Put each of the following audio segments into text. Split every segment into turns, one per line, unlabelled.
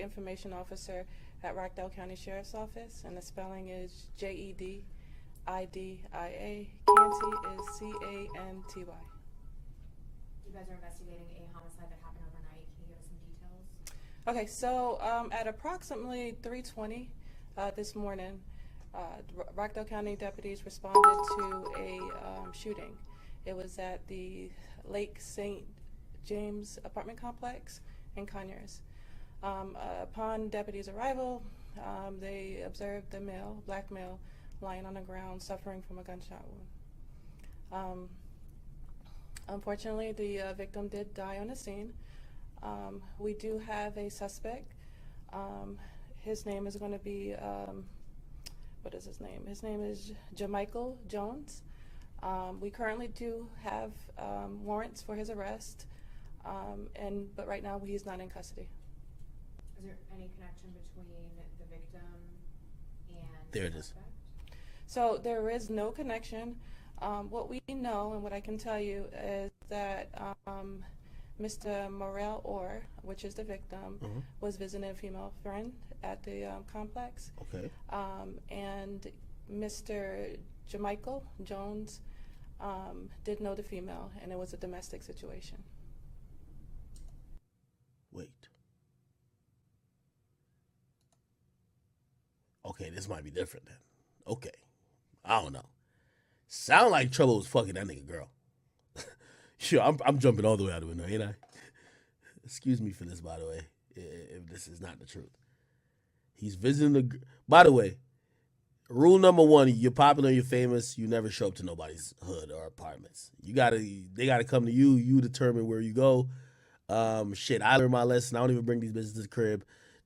Information Officer at Rockdale County Sheriff's Office, and the spelling is JEDIDIA. Canty is CANTY.
You guys are investigating a homicide that happened overnight. Can you give us some details?
Okay, so at approximately 3:20 this morning, Rockdale County deputies responded to a shooting. It was at the Lake St. James apartment complex in Conyers. Upon deputies' arrival, they observed the black male, lying on the ground suffering from a gunshot wound. Unfortunately, the victim did die on the scene. We do have a suspect. His name is going to be, what is his name? His name is Jamichael Jones. We currently do have warrants for his arrest, but right now he's not in custody.
Is there any connection between the victim and
there
the
it is.
suspect?
So there is no connection. What we know and what I can tell you is that Mr. Morel Orr, which is the victim, was visiting a female friend at the complex.
Okay.
And Mr. Jamichael Jones did know the female, and it was a domestic situation.
Wait. Okay, this might be different then. Okay. I don't know. Sound like Trouble was fucking that nigga girl. Sure, I'm jumping all the way out the window, ain't I? Excuse me for this, by the way, if this is not the truth. He's visiting the... By the way, rule number one, you're popular, you're famous, you never show up to nobody's hood or apartments. They gotta come to you, you determine where you go. Shit, I learned my lesson. I don't even bring these bitches to the crib.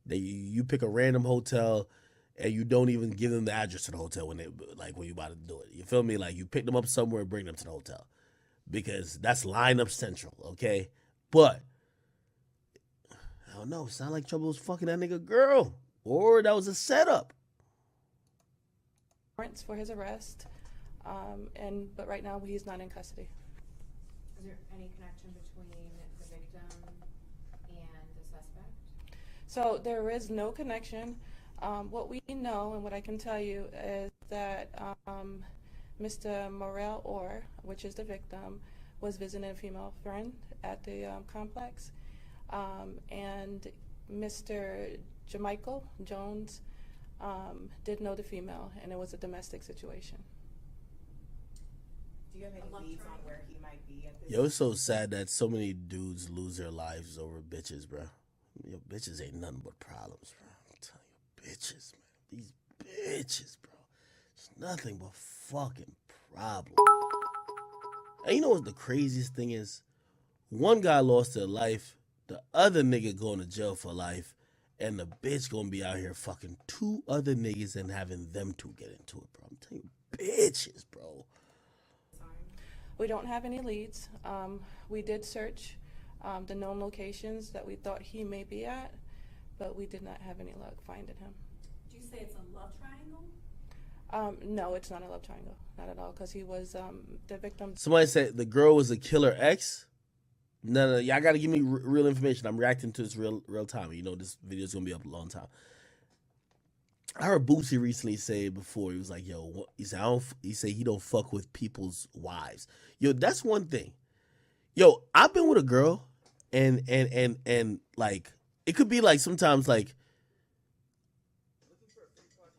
You pick a random hotel, and you don't even give them the address to the hotel when you about to do it. You feel me? Like, you pick them up somewhere and bring them to the hotel. Because that's lineup central, okay? But, I don't know, sound like Trouble was fucking that nigga girl. Or that was a setup.
Warrants for his arrest, but right now he's not in custody.
Is there any connection between the victim and the suspect?
So there is no connection. What we know and what I can tell you is that Mr. Morel Orr, which is the victim, was visiting a female friend at the complex, and Mr. Jamichael Jones did know the female, and it was a domestic situation.
Do you have any leads on where he might be at this?
Yo, it's so sad that so many dudes lose their lives over bitches, bro. Yo, bitches ain't nothing but problems, bro. I'm telling you, bitches, man. These bitches, bro. It's nothing but fucking problem. And you know what the craziest thing is? One guy lost their life, the other nigga going to jail for life, and the bitch gonna be out here fucking two other niggas and having them two get into it, bro. I'm telling you, bitches, bro.
We don't have any leads. We did search the known locations that we thought he may be at, but we did not have any luck finding him.
Do you say it's a love triangle?
No, it's not a love triangle, not at all, because he was the victim.
Somebody said the girl was a killer ex. No, y'all got to give me real information. I'm reacting to this real time. You know, this video's going to be up a long time. I heard Boosie recently say before, he was like, yo, he said he don't fuck with people's wives. Yo, that's one thing. Yo, I've been with a girl and like, it could be like sometimes like,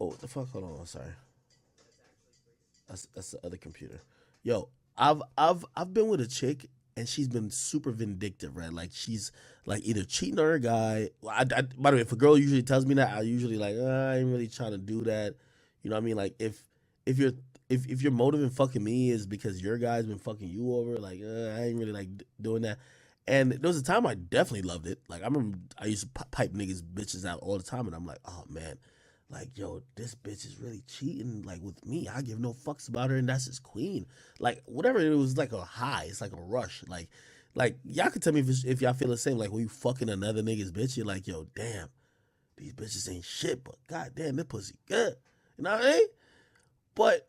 oh, what the fuck? Hold on, sorry. That's the other computer. Yo, I've been with a chick and she's been super vindictive, right? Like she's like either cheating on her guy. By the way, if a girl usually tells me that, I usually like, I ain't really trying to do that. You know what I mean? Like if your motive in fucking me is because your guy's been fucking you over, like I ain't really like doing that. And there was a time I definitely loved it. Like I remember I used to pipe niggas bitches out all the time, and I'm like, oh man, like yo, this bitch is really cheating like with me. I give no fucks about her, and that's his queen. Like whatever, it was like a high. It's like a rush. Like y'all can tell me if y'all feel the same. Like when you fucking another nigga's bitch, you're like, yo, damn, these bitches ain't shit, but goddamn, this pussy good. You know what I mean? But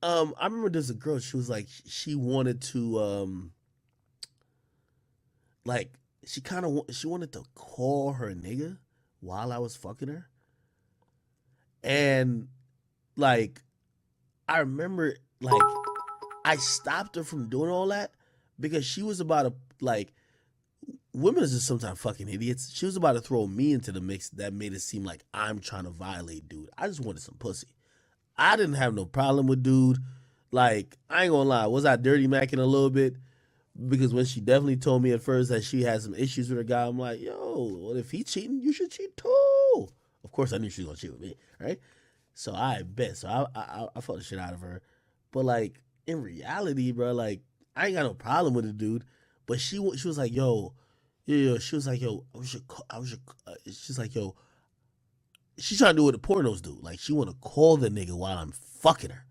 I remember there's a girl. She was like, she wanted to like she wanted to call her nigga while I was fucking her. And like I remember like I stopped her from doing all that because she was about to like women are just sometimes fucking idiots. She was about to throw me into the mix that made it seem like I'm trying to violate dude. I just wanted some pussy. I didn't have no problem with dude. Like, I ain't gonna lie, was I dirty macking a little bit? Because when she definitely told me at first that she had some issues with her guy, I'm like, yo, well, if he cheating, you should cheat too. Of course, I knew she was gonna cheat with me, right? So I bet. So I fought the shit out of her. But like in reality, bro, like I ain't got no problem with the dude. But she was like, yo, yeah. She was like, yo, she's like, yo, she's trying to do what the pornos do. Like she want to call the nigga while I'm fucking her,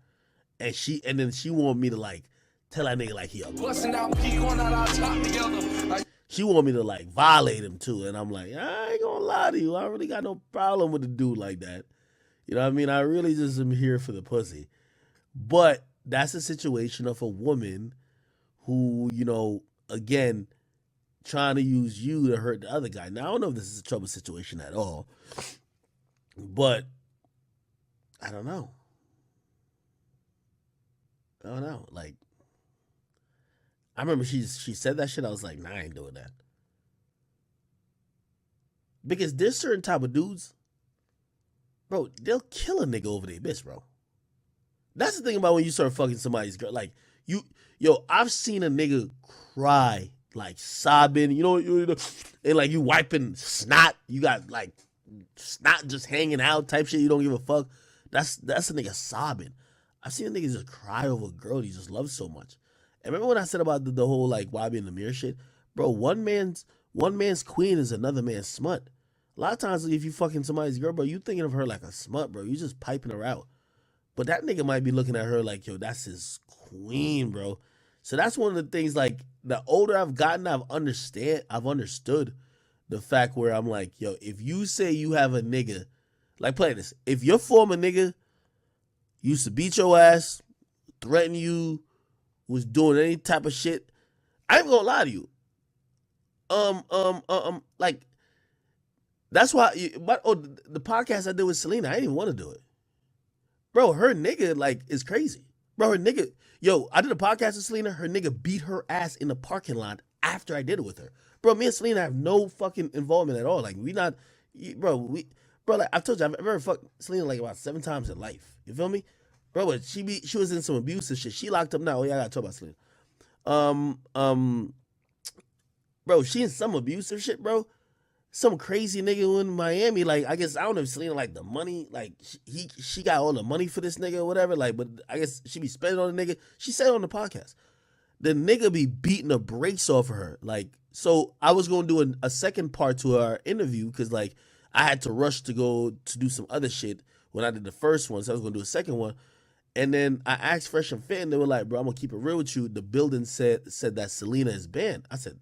and then she want me to like tell that nigga like he a busting out, peak on our top together. Like, she want me to like violate him too, and I'm like, I ain't gonna lie to you, I really got no problem with a dude like that. You know what I mean? I really just am here for the pussy. But that's a situation of a woman who, you know, again, trying to use you to hurt the other guy. Now I don't know if this is a trouble situation at all, but I don't know. I don't know. Like, I remember she said that shit. I was like, nah, I ain't doing that. Because there's certain type of dudes, bro, they'll kill a nigga over their bitch, bro. That's the thing about when you start fucking somebody's girl. Like, I've seen a nigga cry, like sobbing, and like you wiping snot. You got like snot just hanging out type shit. You don't give a fuck. That's a nigga sobbing. I've seen a nigga just cry over a girl he just loves so much. And remember when I said about the whole like why be in the mirror shit? Bro, one man's queen is another man's smut. A lot of times if you fucking somebody's girl, bro, you thinking of her like a smut, bro. You just piping her out. But that nigga might be looking at her like, yo, that's his queen, bro. So that's one of the things, like, the older I've gotten, I've understood the fact where I'm like, yo, if you say you have a nigga, like, play this. If your former nigga used to beat your ass, threaten you, was doing any type of shit, I ain't gonna lie to you. Like, that's why, the podcast I did with Selena, I didn't even want to do it. Bro, her nigga, like, is crazy. Bro, her nigga, I did a podcast with Selena. Her nigga beat her ass in the parking lot after I did it with her. Bro, me and Selena have no fucking involvement at all. Like, like, I've told you, I've ever fucked Selena like about 7 times in life. You feel me? Bro, but she was in some abusive shit. She locked up now. Oh, yeah, I gotta talk about Selena. Bro, she in some abusive shit, bro. Some crazy nigga in Miami, like, I guess, I don't know if Selena, like, the money, like, she got all the money for this nigga or whatever, like, but I guess she be spending on the nigga. She said on the podcast, the nigga be beating the brakes off of her, like, so I was going to do a second part to our interview, because, like, I had to rush to go to do some other shit when I did the first one, so I was going to do a second one, and then I asked Fresh and Fit, and they were like, bro, I'm going to keep it real with you, the building said that Selena is banned. I said,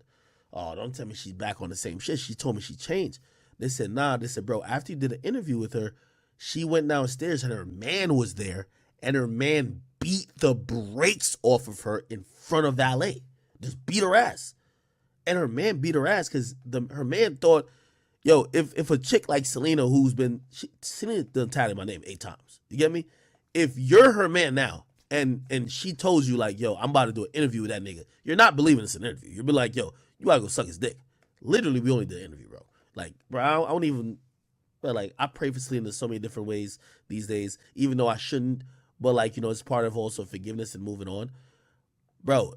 oh, don't tell me she's back on the same shit. She told me she changed. They said, nah. They said, bro, after you did an interview with her, she went downstairs and her man was there, and her man beat the brakes off of her in front of valet. Just beat her ass. And her man beat her ass because her man thought, yo, if a chick like Selena, Selena done tatted my name 8 times. You get me? If you're her man now, and she told you, like, yo, I'm about to do an interview with that nigga, you're not believing it's an interview. You'll be like, yo, you gotta go suck his dick. Literally, we only did an interview, bro. Like, bro, I don't even, but like, I pray for Selena in so many different ways these days, even though I shouldn't, but like, it's part of also forgiveness and moving on. Bro,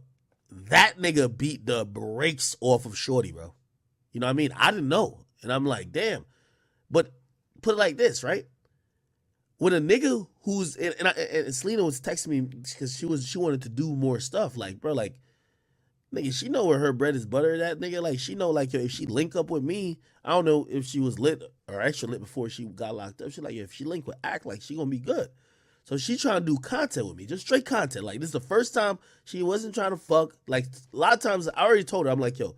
that nigga beat the brakes off of Shorty, bro. You know what I mean? I didn't know. And I'm like, damn. But put it like this, right? When a nigga who's, and Selena was texting me because she wanted to do more stuff. Like, bro, like, nigga, she know where her bread is buttered at, nigga. Like, she know, like, yo, if she link up with me, I don't know if she was lit or extra lit before she got locked up. She like, if she link with Act, like, she gonna be good. So she trying to do content with me, just straight content. Like, this is the first time she wasn't trying to fuck. Like, a lot of times, I already told her, I'm like, yo,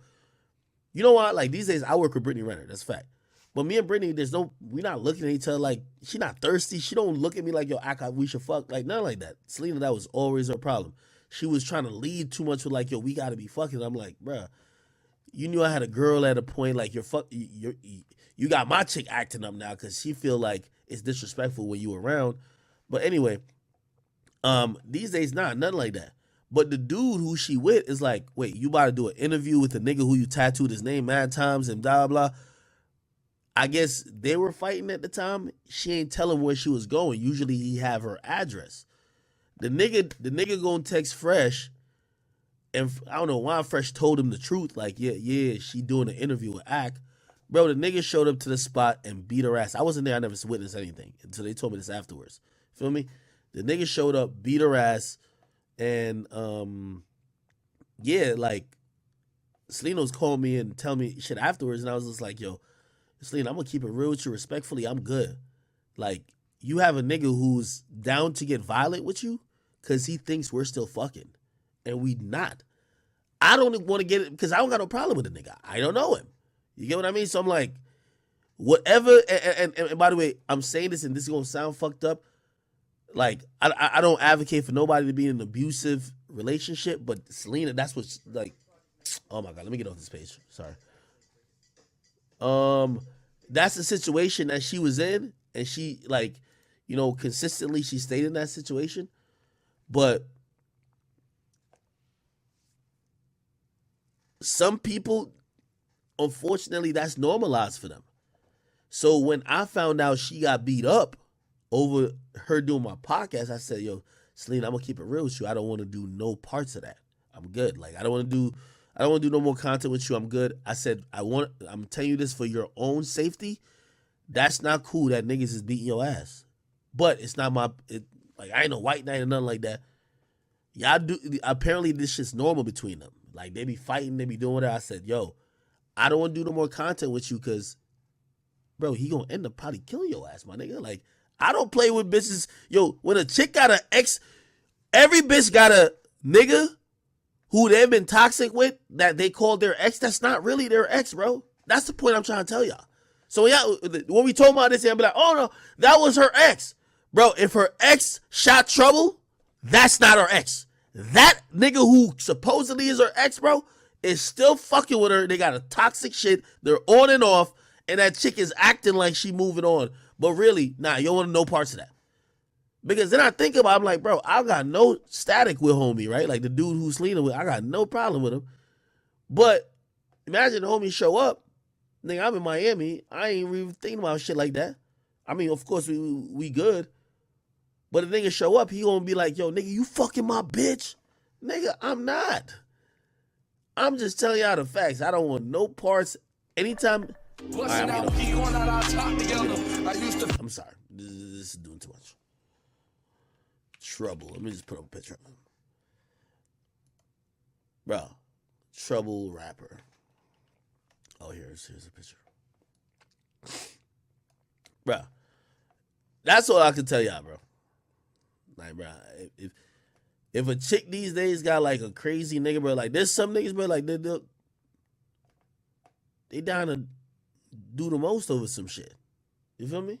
you know what? Like, these days, I work with Brittany Renner. That's a fact. But me and Brittany, we not looking at each other like, she not thirsty. She don't look at me like, yo, Act, we should fuck. Like, nothing like that. Selena, that was always her problem. She was trying to lead too much with like, yo, we got to be fucking. I'm like, bruh, you knew I had a girl at a point like you got my chick acting up now because she feel like it's disrespectful when you around. But anyway, these days nothing like that. But the dude who she with is like, wait, you about to do an interview with the nigga who you tattooed his name mad times and blah blah. I guess they were fighting at the time. She ain't tell him where she was going. Usually he have her address. The nigga gonna text Fresh, and I don't know why Fresh told him the truth. Like, yeah, she doing an interview with Ak. Bro, the nigga showed up to the spot and beat her ass. I wasn't there. I never witnessed anything until they told me this afterwards. Feel me? The nigga showed up, beat her ass, and yeah, like Selena was calling me and telling me shit afterwards, and I was just like, yo, Selena, I'm gonna keep it real with you respectfully. I'm good. Like, you have a nigga who's down to get violent with you because he thinks we're still fucking, and we not. I don't want to get it because I don't got no problem with the nigga. I don't know him. You get what I mean? So I'm like, whatever. And by the way, I'm saying this, and this is gonna sound fucked up. Like, I don't advocate for nobody to be in an abusive relationship, but Selena, that's what's like. Oh my god, let me get off this page. Sorry. That's the situation that she was in, and she, like, you know, consistently she stayed in that situation. But some people, unfortunately, that's normalized for them. So when I found out she got beat up over her doing my podcast, I said, yo, Selena, I'm gonna keep it real with you. I don't want to do no parts of that. I'm good. Like, I don't want to do no more content with you. I'm good. I said, I'm telling you this for your own safety. That's not cool that niggas is beating your ass. But it's not like, I ain't no white knight or nothing like that. Y'all do, apparently this shit's normal between them. Like, they be fighting, they be doing whatever. I said, yo, I don't want to do no more content with you because, bro, he gonna end up probably killing your ass, my nigga. Like, I don't play with bitches. Yo, when a chick got an ex, every bitch got a nigga who they've been toxic with that they called their ex. That's not really their ex, bro. That's the point I'm trying to tell y'all. So when we told about this, I'll be like, oh no, that was her ex. Bro, if her ex shot Trouble, that's not her ex. That nigga who supposedly is her ex, bro, is still fucking with her. They got a toxic shit. They're on and off. And that chick is acting like she moving on. But really, nah, you don't want no parts of that. Because then I think about it, I'm like, bro, I got no static with homie, right? Like the dude who's Selena with, I got no problem with him. But imagine the homie show up. Nigga, I'm in Miami. I ain't even thinking about shit like that. I mean, of course, we good. But the nigga show up, he gonna be like, yo, nigga, you fucking my bitch? Nigga, I'm not. I'm just telling y'all the facts. I don't want no parts. Anytime. Right, I'm sorry. This is doing too much. Trouble. Let me just put up a picture of him. Bro, Trouble rapper. Oh, here's a picture. Bro, that's all I can tell y'all, bro. Like, bro, if a chick these days got like a crazy nigga, bro, like there's some niggas, bro, like they down to do the most over some shit. You feel me?